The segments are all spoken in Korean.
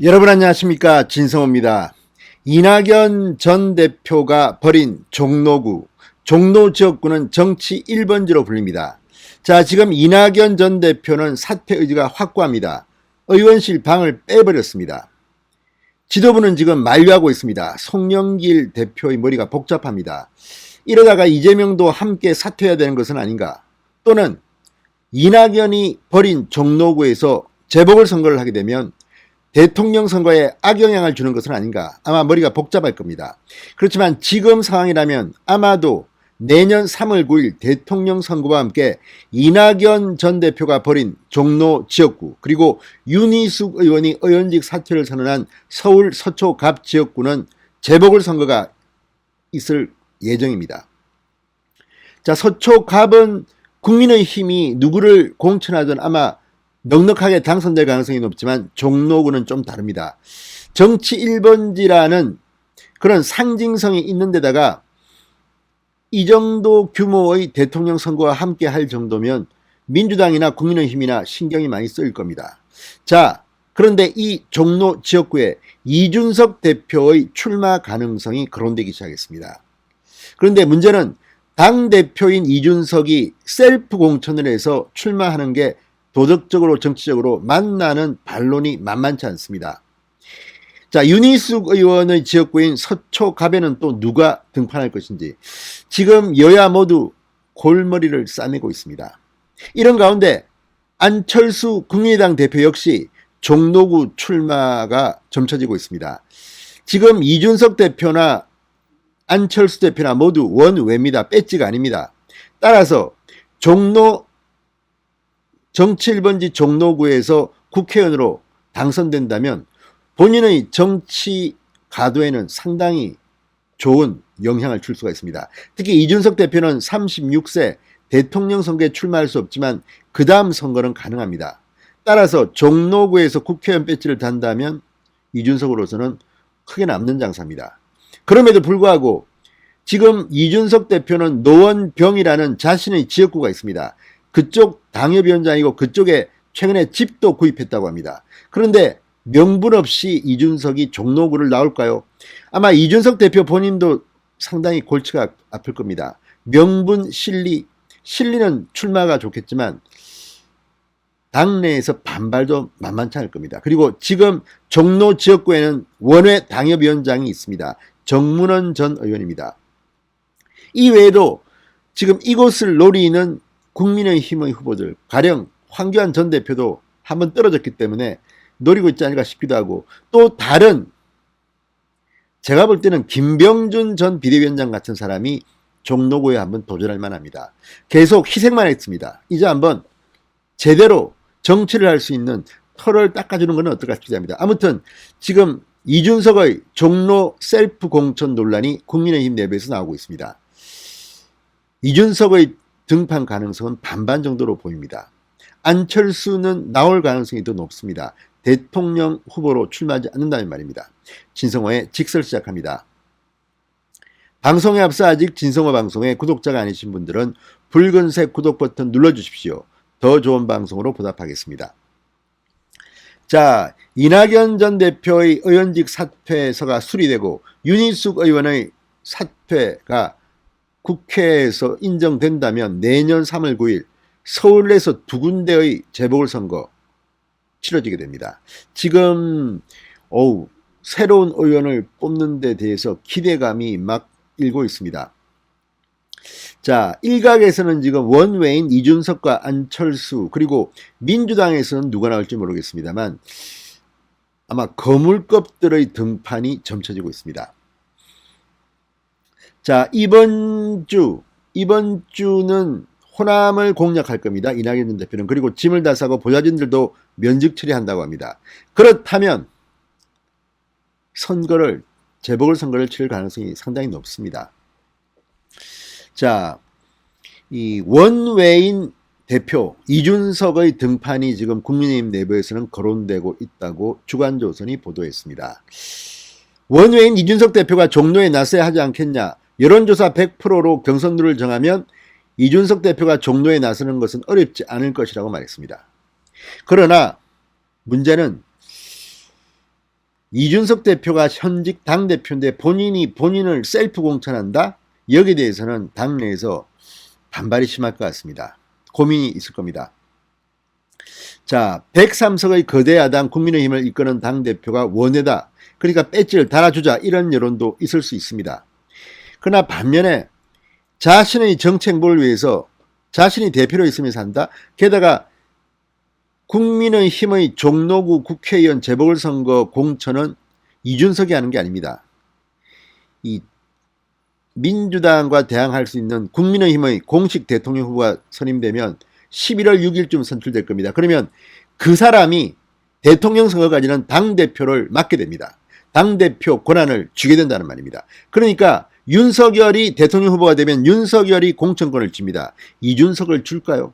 여러분 안녕하십니까, 진성호입니다. 이낙연 전 대표가 벌인 종로구, 종로 지역구는 정치 1번지로 불립니다. 자, 지금 이낙연 전 대표는 사퇴 의지가 확고합니다. 의원실 방을 빼버렸습니다. 지도부는 지금 만류하고 있습니다. 송영길 대표의 머리가 복잡합니다. 이러다가 이재명도 함께 사퇴해야 되는 것은 아닌가? 또는 이낙연이 벌인 종로구에서 재보궐선거를 하게 되면 대통령 선거에 악영향을 주는 것은 아닌가? 아마 머리가 복잡할 겁니다. 그렇지만 지금 상황이라면 아마도 내년 3월 9일 대통령 선거와 함께 이낙연 전 대표가 벌인 종로 지역구, 그리고 윤희숙 의원이 의원직 사퇴를 선언한 서울 서초 갑 지역구는 재보궐선거가 있을 예정입니다. 자, 서초 갑은 국민의힘이 누구를 공천하든 아마 넉넉하게 당선될 가능성이 높지만 종로구는 좀 다릅니다. 정치 1번지라는 그런 상징성이 있는 데다가 이 정도 규모의 대통령 선거와 함께 할 정도면 민주당이나 국민의힘이나 신경이 많이 쓰일 겁니다. 자, 그런데 이 종로 지역구에 이준석 대표의 출마 가능성이 거론되기 시작했습니다. 그런데 문제는 당대표인 이준석이 셀프 공천을 해서 출마하는 게 도덕적으로 정치적으로 만나는 반론이 만만치 않습니다. 자, 윤희숙 의원의 지역구인 서초갑에는 또 누가 등판할 것인지 지금 여야 모두 골머리를 싸매고 있습니다. 이런 가운데 안철수 국민의당 대표 역시 종로구 출마가 점쳐지고 있습니다. 지금 이준석 대표나 안철수 대표나 모두 원외입니다. 배지가 아닙니다. 따라서 종로 정치 1번지 종로구에서 국회의원으로 당선된다면 본인의 정치 가도에는 상당히 좋은 영향을 줄 수가 있습니다. 특히 이준석 대표는 36세 대통령 선거에 출마할 수 없지만 그 다음 선거는 가능합니다. 따라서 종로구에서 국회의원 배지를 단다면 이준석으로서는 크게 남는 장사입니다. 그럼에도 불구하고 지금 이준석 대표는 노원병이라는 자신의 지역구가 있습니다. 그쪽 당협위원장이고 그쪽에 최근에 집도 구입했다고 합니다. 그런데 명분 없이 이준석이 종로구를 나올까요? 아마 이준석 대표 본인도 상당히 골치가 아플 겁니다. 명분, 실리는 출마가 좋겠지만 당내에서 반발도 만만치 않을 겁니다. 그리고 지금 종로 지역구에는 원외 당협위원장이 있습니다. 정문원 전 의원입니다. 이 외에도 지금 이곳을 노리는 국민의힘의 후보들, 가령 황교안 전 대표도 한번 떨어졌기 때문에 노리고 있지 않을까 싶기도 하고, 또 다른 제가 볼 때는 김병준 전 비대위원장 같은 사람이 종로구에 한번 도전할 만합니다. 계속 희생만 했습니다. 이제 한번 제대로 정치를 할 수 있는 털을 닦아주는 것은 어떨까 싶지 합니다. 아무튼 지금 이준석의 종로 셀프 공천 논란이 국민의힘 내부에서 나오고 있습니다. 이준석의 등판 가능성은 반반 정도로 보입니다. 안철수는 나올 가능성이 더 높습니다. 대통령 후보로 출마하지 않는다는 말입니다. 진성호의 직설 시작합니다. 방송에 앞서 아직 진성호 방송에 구독자가 아니신 분들은 붉은색 구독 버튼 눌러주십시오. 더 좋은 방송으로 보답하겠습니다. 자, 이낙연 전 대표의 의원직 사퇴서가 수리되고 윤희숙 의원의 사퇴가 국회에서 인정된다면 내년 3월 9일 서울에서 두 군데의 재보궐선거 치러지게 됩니다. 지금 새로운 의원을 뽑는 데 대해서 기대감이 막 일고 있습니다. 자, 일각에서는 지금 원외인 이준석과 안철수, 그리고 민주당에서는 누가 나올지 모르겠습니다만 아마 거물급들의 등판이 점쳐지고 있습니다. 자, 이번 주는 호남을 공략할 겁니다. 이낙연 전 대표는. 그리고 짐을 다 싸고 보좌진들도 면직 처리한다고 합니다. 그렇다면 재보궐선거를 치를 가능성이 상당히 높습니다. 자, 이 원외인 대표 이준석의 등판이 지금 국민의힘 내부에서는 거론되고 있다고 주간조선이 보도했습니다. 원외인 이준석 대표가 종로에 나서야 하지 않겠냐. 여론조사 100%로 경선룰을 정하면 이준석 대표가 종로에 나서는 것은 어렵지 않을 것이라고 말했습니다. 그러나 문제는 이준석 대표가 현직 당대표인데 본인을 셀프 공천한다? 여기에 대해서는 당내에서 반발이 심할 것 같습니다. 고민이 있을 겁니다. 자, 103석의 거대 야당 국민의힘을 이끄는 당대표가 원외다. 그러니까 배지를 달아주자, 이런 여론도 있을 수 있습니다. 그러나 반면에 자신의 정책을 위해서 자신이 대표로 있으면서 한다. 게다가 국민의힘의 종로구 국회의원 재보궐선거 공천은 이준석이 하는 게 아닙니다. 이 민주당과 대항할 수 있는 국민의힘의 공식 대통령 후보가 선임되면 11월 6일쯤 선출될 겁니다. 그러면 그 사람이 대통령 선거까지는 당대표를 맡게 됩니다. 당대표 권한을 쥐게 된다는 말입니다. 그러니까 윤석열이 대통령 후보가 되면 윤석열이 공천권을 쥡니다. 이준석을 줄까요?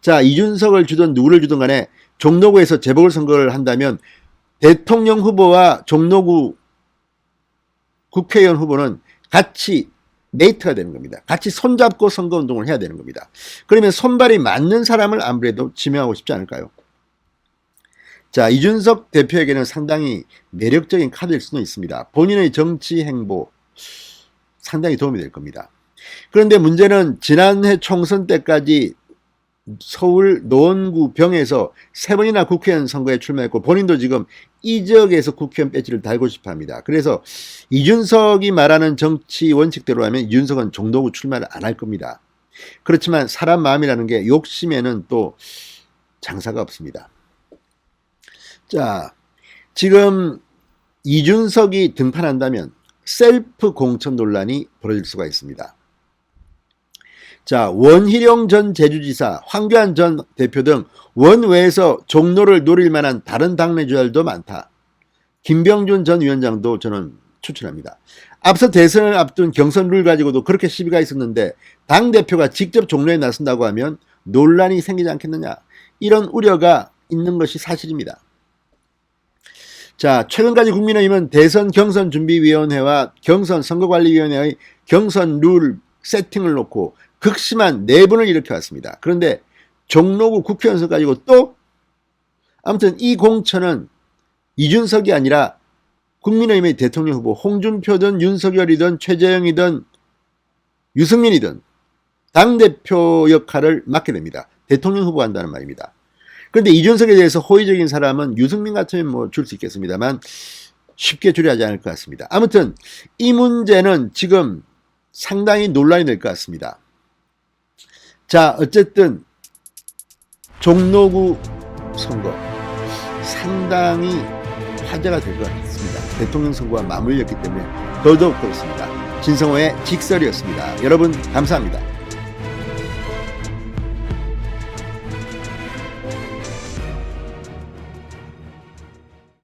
자, 이준석을 주든 누구를 주든 간에 종로구에서 재보궐선거를 한다면 대통령 후보와 종로구 국회의원 후보는 같이 메이트가 되는 겁니다. 같이 손잡고 선거운동을 해야 되는 겁니다. 그러면 손발이 맞는 사람을 아무래도 지명하고 싶지 않을까요? 자, 이준석 대표에게는 상당히 매력적인 카드일 수도 있습니다. 본인의 정치 행보 상당히 도움이 될 겁니다. 그런데 문제는 지난해 총선 때까지 서울 노원구 병에서 3번이나 국회의원 선거에 출마했고 본인도 지금 이 지역에서 국회의원 배지를 달고 싶어 합니다. 그래서 이준석이 말하는 정치 원칙대로 하면 이준석은 종로구 출마를 안 할 겁니다. 그렇지만 사람 마음이라는 게 욕심에는 또 장사가 없습니다. 자, 지금 이준석이 등판한다면 셀프 공천 논란이 벌어질 수가 있습니다. 자, 원희룡 전 제주지사, 황교안 전 대표 등 원외에서 종로를 노릴 만한 다른 당내 주자들도 많다. 김병준 전 위원장도 저는 추천합니다. 앞서 대선을 앞둔 경선 룰 가지고도 그렇게 시비가 있었는데 당대표가 직접 종로에 나선다고 하면 논란이 생기지 않겠느냐, 이런 우려가 있는 것이 사실입니다. 자, 최근까지 국민의힘은 대선 경선준비위원회와 경선선거관리위원회의 경선 룰 세팅을 놓고 극심한 내분을 일으켜왔습니다. 그런데 종로구 국회의원 선거 가지고 또 아무튼 이 공천은 이준석이 아니라 국민의힘의 대통령 후보 홍준표든 윤석열이든 최재형이든 유승민이든 당대표 역할을 맡게 됩니다. 대통령 후보 한다는 말입니다. 그런데 이준석에 대해서 호의적인 사람은 유승민 같으면 뭐 줄 수 있겠습니다만 쉽게 줄이하지 않을 것 같습니다. 아무튼 이 문제는 지금 상당히 논란이 될 것 같습니다. 자, 어쨌든 종로구 선거 상당히 화제가 될 것 같습니다. 대통령 선거와 맞물렸기 때문에 더더욱 그렇습니다. 진성호의 직설이었습니다. 여러분 감사합니다.